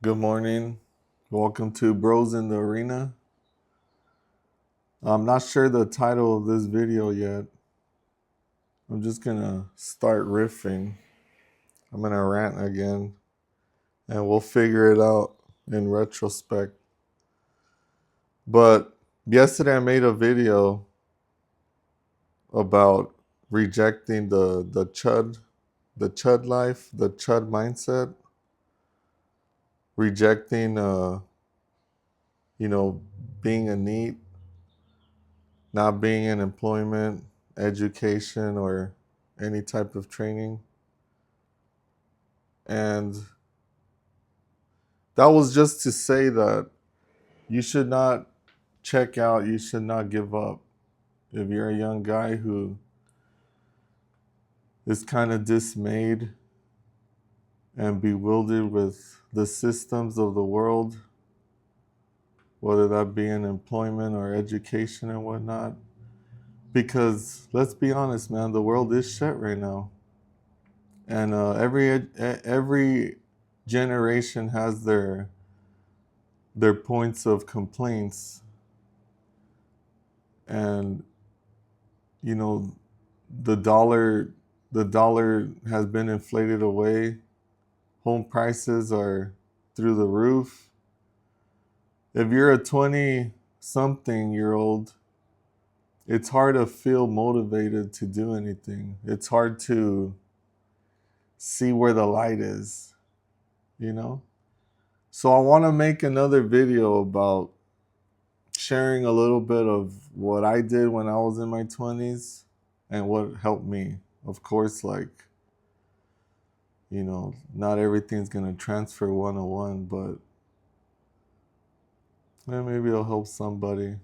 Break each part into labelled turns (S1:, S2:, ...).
S1: Good morning. Welcome to Bros in the Arena. I'm not sure the title of this video yet. I'm just gonna start riffing. I'm gonna rant again and we'll figure it out in retrospect. But yesterday I made a video about rejecting the chud life, the chud mindset, rejecting being a NEET, not being in employment, education, or any type of training. And that was just to say that you should not check out, you should not give up. If you're a young guy who is kind of dismayed and bewildered with the systems of the world, whether that be in employment or education and whatnot, because let's be honest, man, the world is shit right now. And every generation has their points of complaints, and you know the dollar has been inflated away. Home prices are through the roof. If you're a 20 something year old, it's hard to feel motivated to do anything. It's hard to see where the light is, you know? So I want to make another video about sharing a little bit of what I did when I was in my 20s and what helped me. Of course, not everything's going to transfer 101, but maybe it'll help somebody.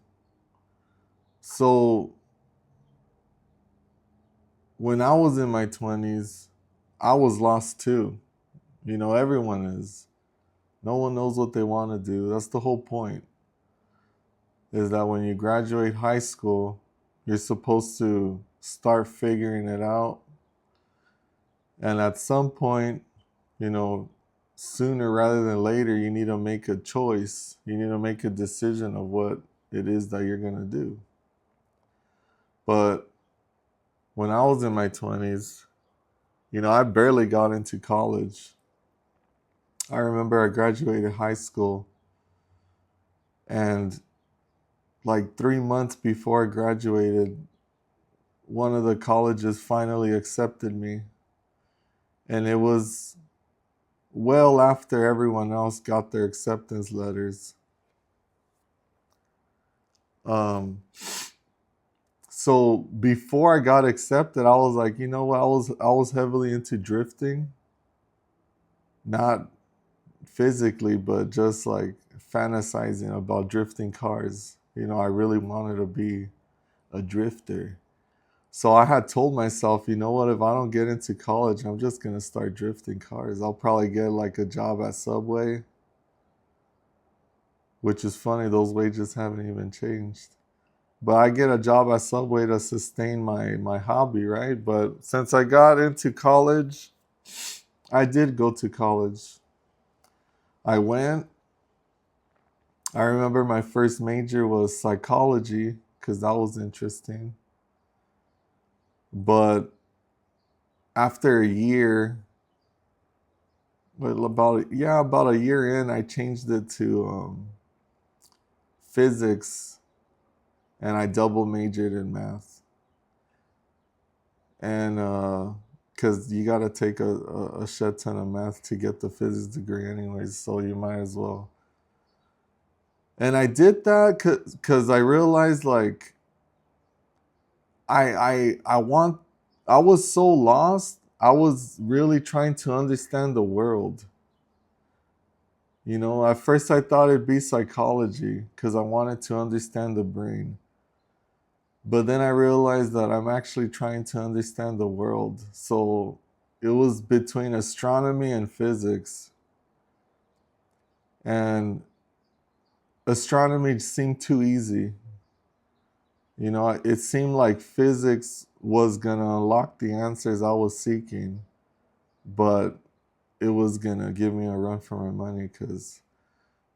S1: So, when I was in my 20s, I was lost too. Everyone is. No one knows what they want to do. That's the whole point. Is that when you graduate high school, you're supposed to start figuring it out. And at some point, sooner rather than later, you need to make a choice. You need to make a decision of what it is that you're going to do. But when I was in my 20s, I barely got into college. I remember I graduated high school, and like 3 months before I graduated, one of the colleges finally accepted me. And it was well after everyone else got their acceptance letters. So before I got accepted, I was like, you know what? I was heavily into drifting, not physically, but just like fantasizing about drifting cars. I really wanted to be a drifter. So I had told myself, you know what? If I don't get into college, I'm just gonna start drifting cars. I'll probably get like a job at Subway, which is funny. Those wages haven't even changed. But I get a job at Subway to sustain my hobby, right? But since I got into college, I did go to college. I went. I remember my first major was psychology because that was interesting. But after a year, about a year in, I changed it to physics, and I double majored in math. And because you got to take a shit ton of math to get the physics degree anyways, so you might as well. And I did that because I realized like I want I was so lost. I was really trying to understand the world. At first I thought it'd be psychology because I wanted to understand the brain. But then I realized that I'm actually trying to understand the world. So it was between astronomy and physics. And astronomy seemed too easy. It seemed like physics was going to unlock the answers I was seeking. But it was gonna give me a run for my money because,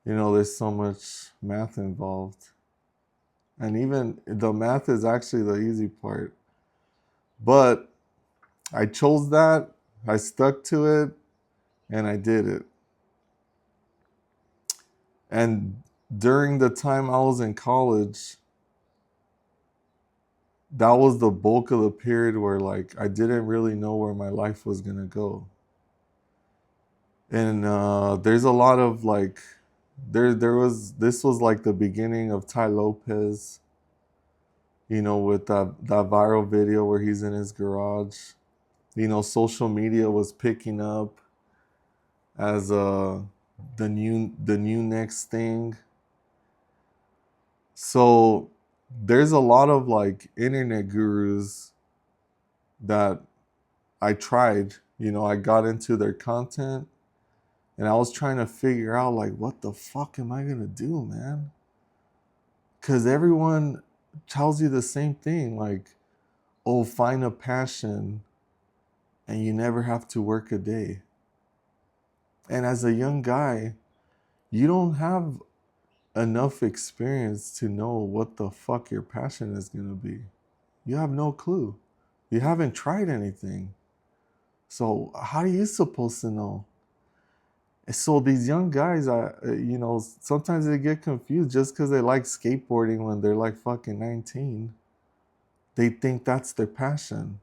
S1: there's so much math involved. And even the math is actually the easy part. But I chose that, I stuck to it, and I did it. And during the time I was in college, that was the bulk of the period where like I didn't really know where my life was gonna go. And there's a lot of like this was like the beginning of Tai Lopez, with that viral video where he's in his garage. Social media was picking up as the new next thing. So there's a lot of like internet gurus that I tried. I got into their content and I was trying to figure out like what the fuck am I gonna do, man? Cause everyone tells you the same thing, like, oh, find a passion and you never have to work a day. And as a young guy, you don't have enough experience to know what the fuck your passion is gonna be. You have no clue. You haven't tried anything. So how are you supposed to know? So these young guys, sometimes they get confused just because they like skateboarding when they're like fucking 19. They think that's their passion.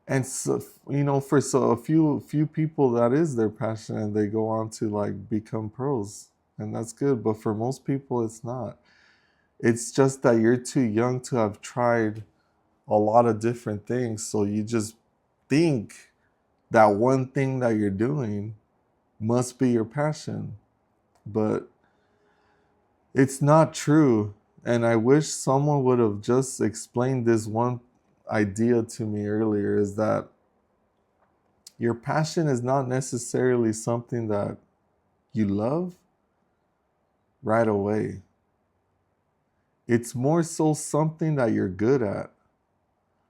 S1: And so, for a few people that is their passion, and they go on to like become pros, and that's good. But for most people, it's not. It's just that you're too young to have tried a lot of different things, so you just think that one thing that you're doing must be your passion, but it's not true. And I wish someone would have just explained this one idea to me earlier, is that your passion is not necessarily something that you love right away. It's more so something that you're good at.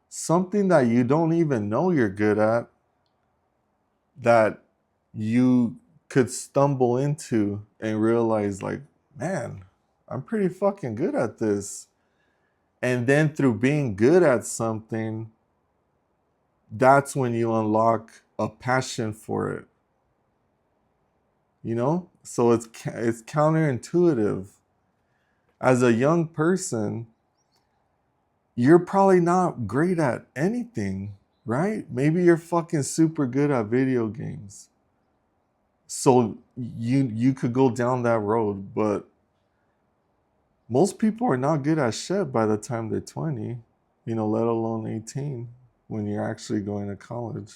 S1: Something that you don't even know you're good at, that you could stumble into and realize like, man, I'm pretty fucking good at this. And then through being good at something, that's when you unlock a passion for it. So it's counterintuitive. As a young person, you're probably not great at anything, right? Maybe you're fucking super good at video games. So you could go down that road, but most people are not good at shit by the time they're 20, let alone 18 when you're actually going to college.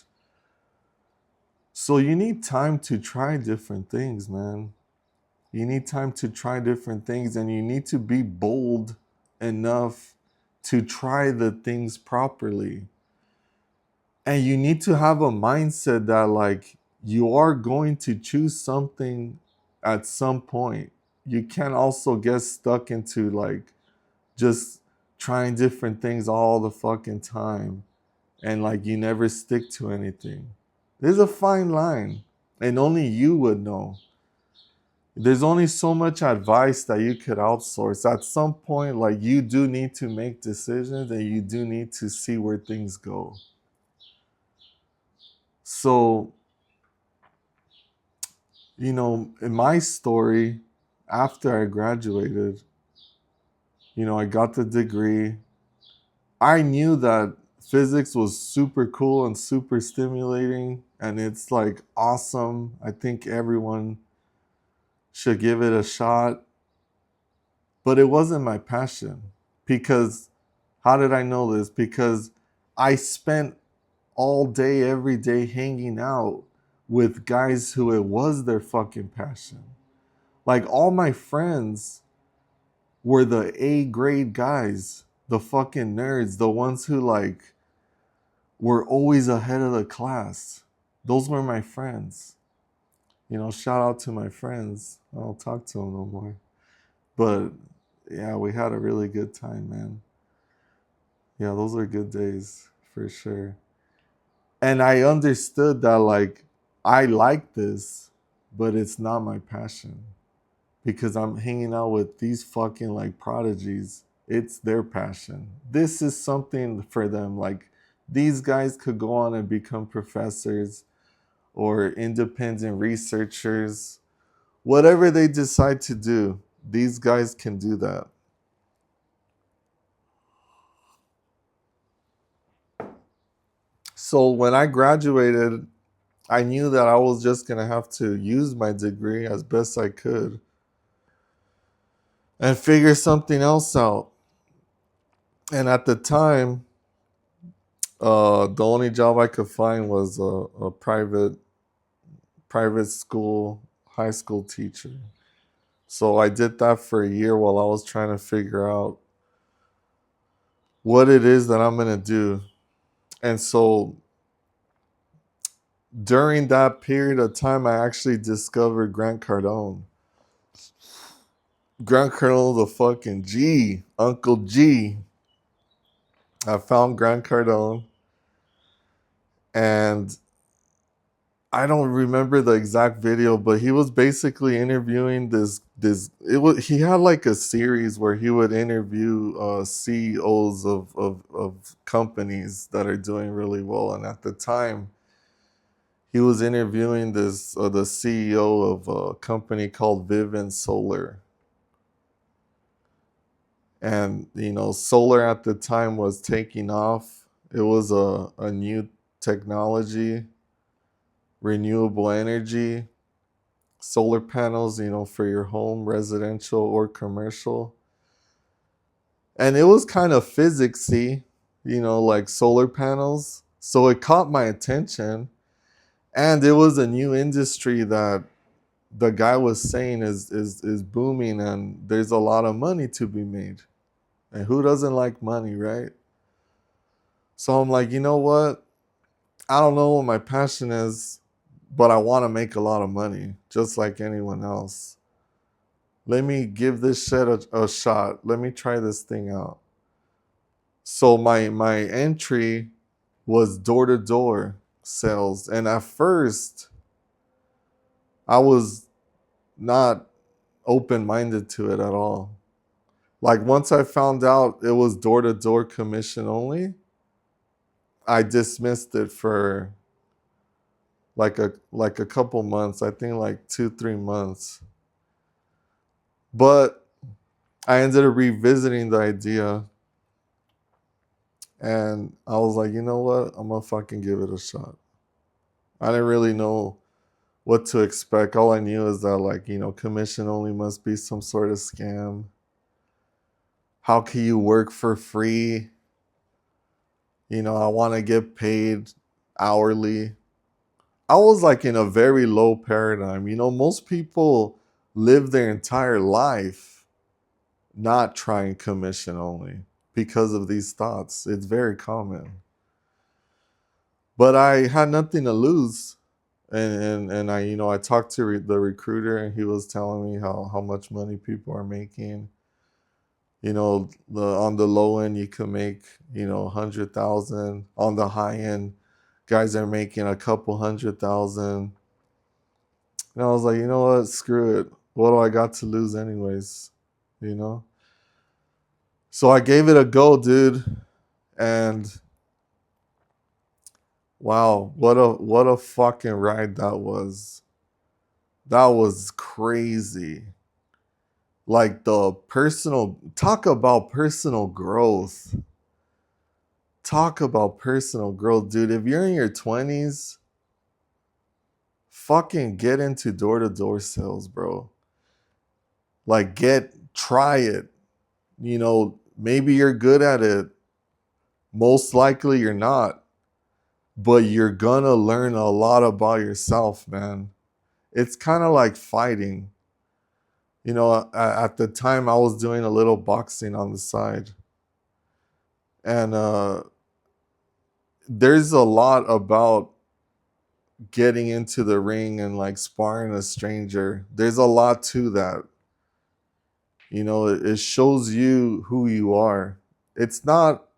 S1: So you need time to try different things, man. You need time to try different things, and you need to be bold enough to try the things properly. And you need to have a mindset that like you are going to choose something at some point. You can't also get stuck into like just trying different things all the fucking time and like you never stick to anything. There's a fine line, and only you would know. There's only so much advice that you could outsource. At some point, like you do need to make decisions and you do need to see where things go. So, in my story, after I graduated, I got the degree. I knew that physics was super cool and super stimulating, and it's like awesome. I think everyone should give it a shot. But it wasn't my passion. Because how did I know this? Because I spent all day, every day hanging out with guys who it was their fucking passion. Like all my friends were the A grade guys, the fucking nerds, the ones who like were always ahead of the class. Those were my friends. Shout out to my friends. I don't talk to them no more. But yeah, we had a really good time, man. Yeah, those are good days for sure. And I understood that like I like this, but it's not my passion because I'm hanging out with these fucking like prodigies. It's their passion. This is something for them. Like these guys could go on and become professors or independent researchers. Whatever they decide to do, these guys can do that. So when I graduated, I knew that I was just going to have to use my degree as best I could and figure something else out. And at the time, the only job I could find was a private school, high school teacher. So I did that for a year while I was trying to figure out what it is that I'm going to do. And so during that period of time, I actually discovered Grant Cardone. Grant Cardone, the fucking G, Uncle G. I found Grant Cardone, and I don't remember the exact video, but he was basically interviewing he had like a series where he would interview CEOs of companies that are doing really well. And at the time, he was interviewing the CEO of a company called Vivint Solar. And solar at the time was taking off. It was a new technology, renewable energy, solar panels, for your home, residential or commercial. And it was kind of physicsy, like solar panels. So it caught my attention. And it was a new industry that the guy was saying is booming, and there's a lot of money to be made. And who doesn't like money, right? So I'm like, you know what? I don't know what my passion is, but I want to make a lot of money, just like anyone else. Let me give this shit a shot. Let me try this thing out. So my entry was door to door sales, and at first I was not open minded to it at all. Like once I found out it was door to door commission only, I dismissed it for like a couple months. I think like 2-3 months. But I ended up revisiting the idea, and I was like, you know what? I'm gonna fucking give it a shot. I didn't really know what to expect. All I knew is that commission only must be some sort of scam. How can you work for free? I want to get paid hourly. I was like in a very low paradigm. Most people live their entire life not trying commission only because of these thoughts. It's very common. But I had nothing to lose. And I talked to the recruiter, and he was telling me how much money people are making. On the low end you can make 100,000. On the high end, guys are making a couple 100,000. And I was like, you know what? Screw it. What do I got to lose anyways? You know? So I gave it a go, dude. And wow, what a fucking ride that was. That was crazy. Like talk about personal growth. Talk about personal growth, dude. If you're in your 20s, fucking get into door-to-door sales, bro. Like try it. Maybe you're good at it. Most likely you're not. But you're gonna learn a lot about yourself, man. It's kind of like fighting. At the time I was doing a little boxing on the side. And there's a lot about getting into the ring and like sparring a stranger. There's a lot to that. It shows you who you are. It's not,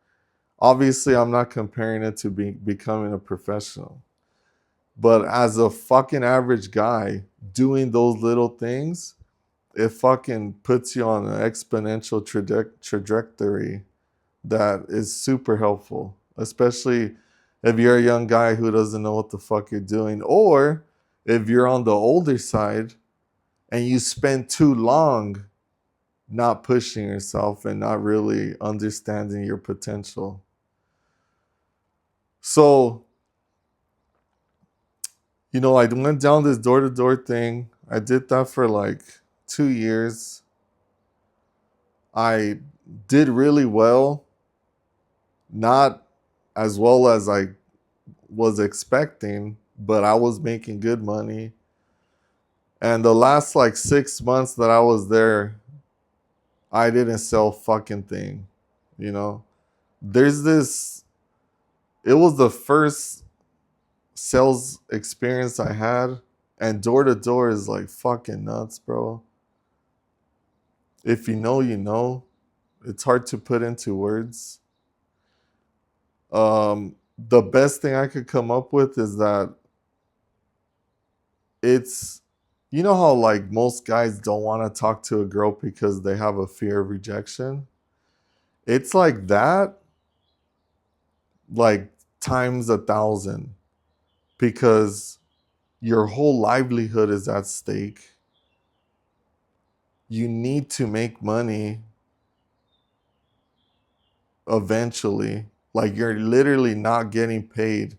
S1: obviously, I'm not comparing it to becoming a professional. But as a fucking average guy doing those little things, it fucking puts you on an exponential trajectory that is super helpful, especially if you're a young guy who doesn't know what the fuck you're doing, or if you're on the older side and you spend too long not pushing yourself and not really understanding your potential. So, I went down this door-to-door thing. I did that for like 2 years. I did really well, not as well as I was expecting, but I was making good money. And the last like 6 months that I was there, I didn't sell fucking thing. You know, there's this, it was the first sales experience I had, and door to door is like fucking nuts, bro. If you know, you know. It's hard to put into words. The best thing I could come up with is that it's, you know how like most guys don't want to talk to a girl because they have a fear of rejection? It's like that, like times 1,000, because your whole livelihood is at stake. You need to make money eventually. Like you're literally not getting paid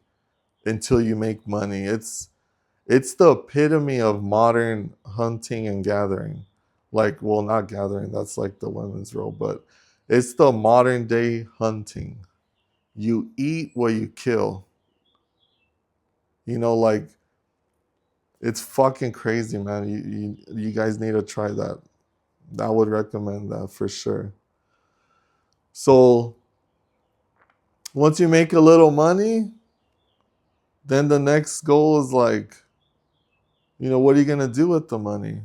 S1: until you make money. It's the epitome of modern hunting and gathering. Like, well, not gathering, that's like the women's role, but it's the modern day hunting. You eat what you kill. Like, it's fucking crazy, man. You guys need to try that. I would recommend that for sure. So once you make a little money, then the next goal is like, what are you gonna do with the money?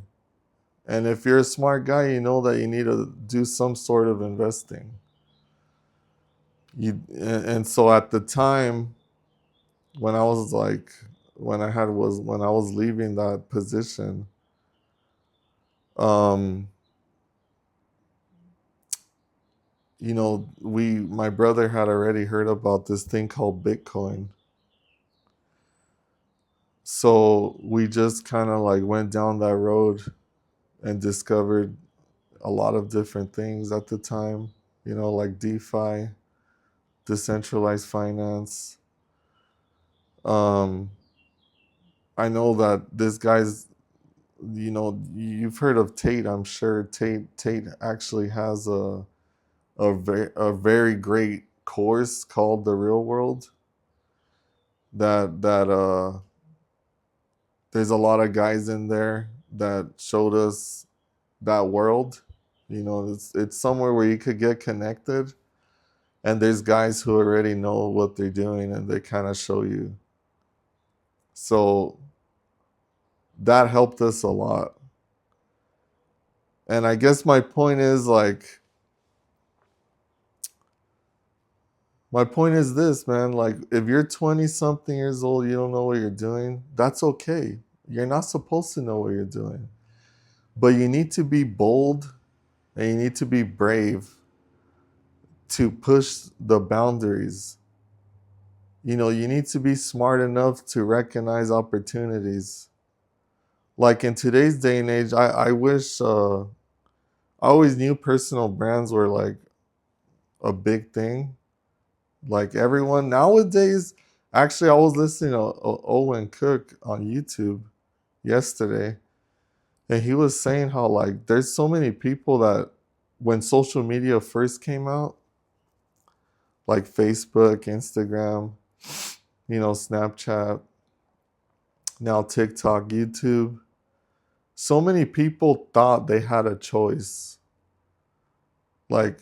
S1: And if you're a smart guy, you know that you need to do some sort of investing. And so at the time when I was like, when I was leaving that position, um, my brother had already heard about this thing called Bitcoin. So we just kind of like went down that road and discovered a lot of different things at the time, like DeFi, decentralized finance. Um, I know that this guy's, you've heard of Tate, I'm sure. Tate actually has a very great course called The Real World that there's a lot of guys in there that showed us that world. It's somewhere where you could get connected, and there's guys who already know what they're doing and they kind of show you. So that helped us a lot. And I guess my point is this, man. Like, if you're 20 something years old, you don't know what you're doing, that's okay. You're not supposed to know what you're doing. But you need to be bold and you need to be brave to push the boundaries. You need to be smart enough to recognize opportunities. Like in today's day and age, I wish, I always knew personal brands were like a big thing. Like everyone nowadays, actually, I was listening to Owen Cook on YouTube yesterday, and he was saying how like there's so many people that when social media first came out, like Facebook, Instagram, Snapchat, now TikTok, YouTube, so many people thought they had a choice. Like,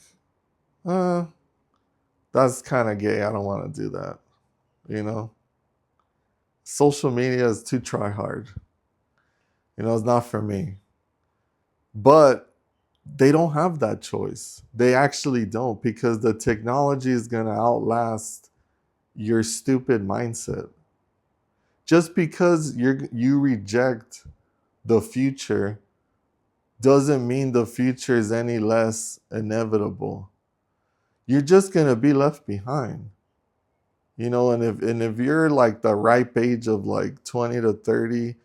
S1: that's kind of gay. I don't want to do that. You know, social media is too try hard. It's not for me. But they don't have that choice. They actually don't, because the technology is going to outlast your stupid mindset. Just because you reject the future doesn't mean the future is any less inevitable. You're just gonna be left behind. And if you're like the ripe age of like 20 to 30,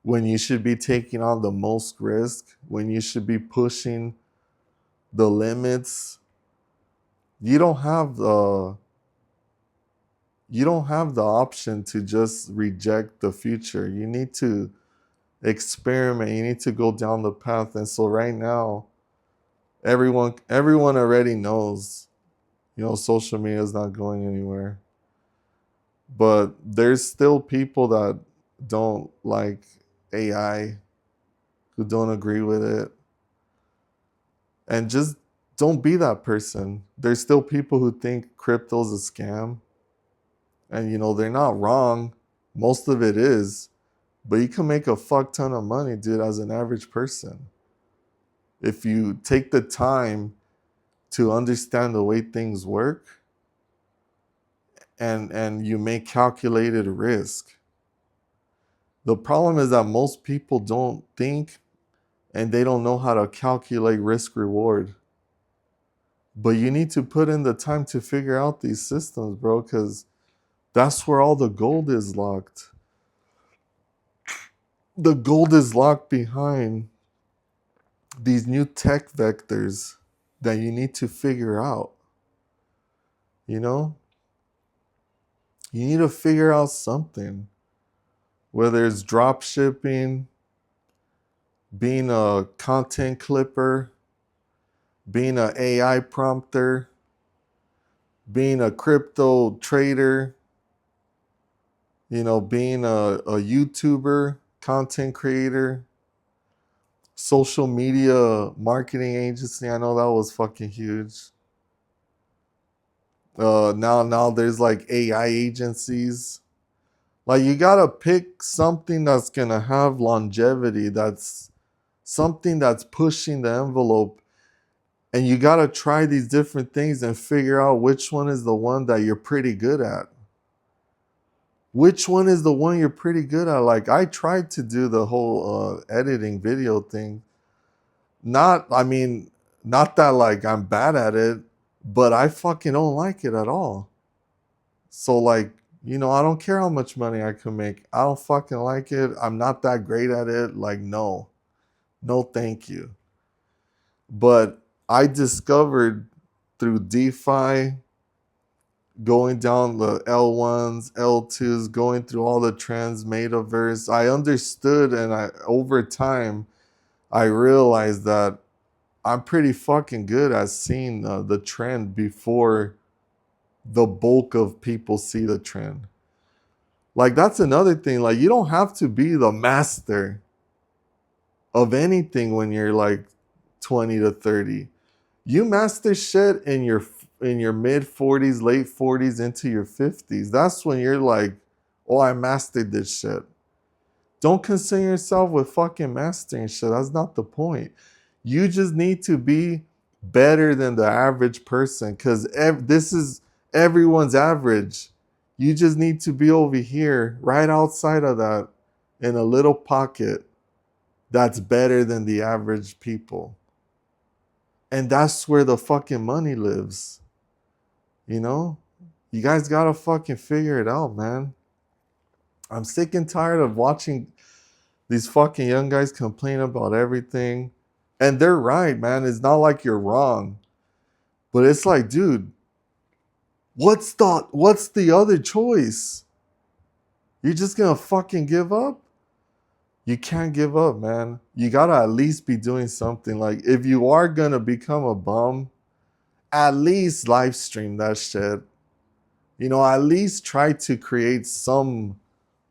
S1: when you should be taking on the most risk, when you should be pushing the limits, you don't have the option to just reject the future. You need to experiment. You need to go down the path. And so right now, everyone already knows, social media is not going anywhere. But there's still people that don't like AI, who don't agree with it. And just don't be that person. There's still people who think crypto's a scam. And they're not wrong. Most of it is. But you can make a fuck ton of money, dude, as an average person. If you take the time to understand the way things work, and you make calculated risk. The problem is that most people don't think, and they don't know how to calculate risk reward. But you need to put in the time to figure out these systems, bro, because that's where all the gold is locked. The gold is locked behind these new tech vectors that you need to figure out. You need to figure out something, whether it's drop shipping, being a content clipper, being an AI prompter, being a crypto trader, being a YouTuber, content creator, social media marketing agency. I know that was fucking huge. Now there's like AI agencies. Like, you gotta pick something that's gonna have longevity, that's something that's pushing the envelope. And you gotta try these different things and figure out which one is the one that you're pretty good at. Which one is the one you're pretty good at? Like, I tried to do the whole editing video thing. Not that like I'm bad at it, but I fucking don't like it at all. So like, I don't care how much money I can make. I don't fucking like it. I'm not that great at it. Like, no, thank you. But I discovered through DeFi, going down the L1s, L2s, going through all the trends, metaverse, I understood, and over time, I realized that I'm pretty fucking good at seeing the trend before the bulk of people see the trend. Like, that's another thing. Like, you don't have to be the master of anything when you're like 20 to 30. You master shit in your mid 40s, late 40s into your 50s. That's when you're like, oh, I mastered this shit. Don't concern yourself with fucking mastering shit. That's not the point. You just need to be better than the average person, because this is everyone's average. You just need to be over here, right outside of that, in a little pocket that's better than the average people. And that's where the fucking money lives. You guys gotta fucking figure it out, man. I'm sick and tired of watching these fucking young guys complain about everything. And they're right, man. It's not like you're wrong. But it's like, dude, what's the other choice? You're just gonna fucking give up? You can't give up, man. You gotta at least be doing something. Like, if you are gonna become a bum, at least live stream that shit. At least try to create some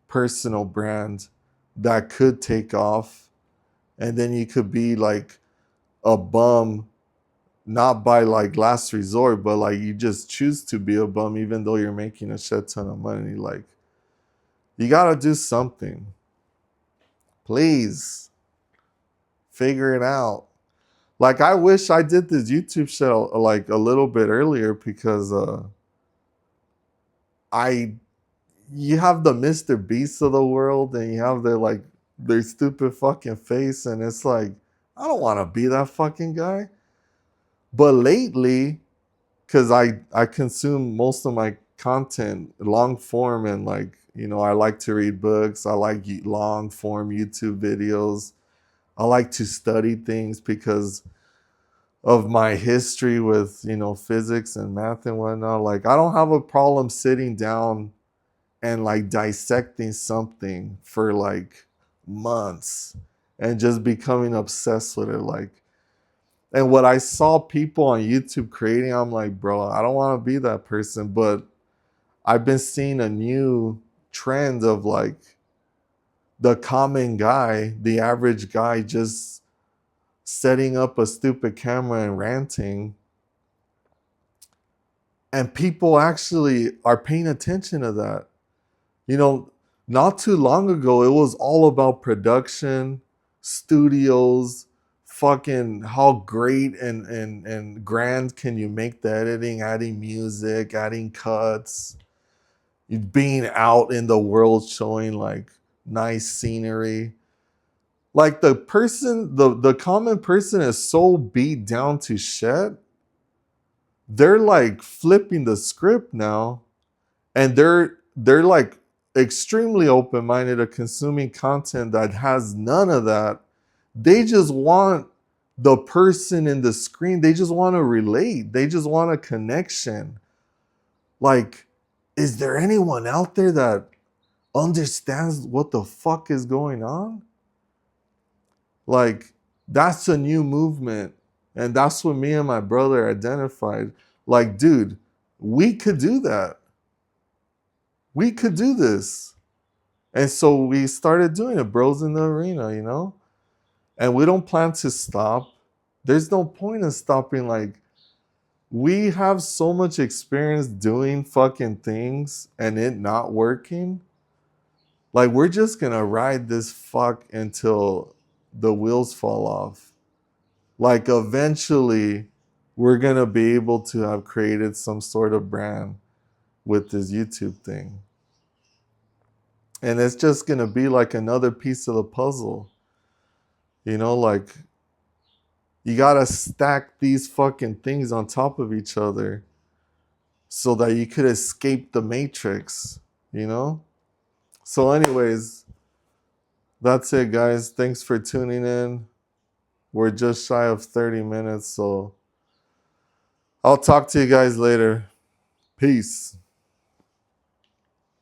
S1: personal brand that could take off. And then you could be like a bum, not by like last resort, but like you just choose to be a bum even though you're making a shit ton of money. Like, you gotta do something. Please figure it out. Like, I wish I did this YouTube show like a little bit earlier, because I you have the Mr. Beast of the world, and you have their stupid fucking face, and it's like, I don't want to be that fucking guy. But lately, because I consume most of my content long form, and I like to read books. I like long form YouTube videos. I like to study things because of my history with physics and math and whatnot. Like, I don't have a problem sitting down and like dissecting something for like months and just becoming obsessed with it. And what I saw people on YouTube creating, I'm like, bro, I don't want to be that person. But I've been seeing a new trend of like the common guy, the average guy, just setting up a stupid camera and ranting. And people actually are paying attention to that. You know, not too long ago, it was all about production, studios, fucking how great and grand can you make the editing, adding music, adding cuts, being out in the world showing like nice scenery. Like the common person is so beat down to shit. They're like flipping the script now, and they're like extremely open-minded to consuming content that has none of that. They just want the person in the screen. They just want to relate. They just want a connection. Like, is there anyone out there that understands what the fuck is going on? Like, that's a new movement, and that's what me and my brother identified. Like, dude, we could do that. We could do this. And so we started doing it, Bros in the Arena. And we don't plan to stop. There's no point in stopping. Like, we have so much experience doing fucking things and it not working. Like, we're just gonna ride this fuck until the wheels fall off. Like, eventually, we're gonna be able to have created some sort of brand with this YouTube thing. And it's just gonna be like another piece of the puzzle. Like, you gotta stack these fucking things on top of each other so that you could escape the matrix, you know? So, anyways, that's it, guys. Thanks for tuning in. We're just shy of 30 minutes, so I'll talk to you guys later. Peace.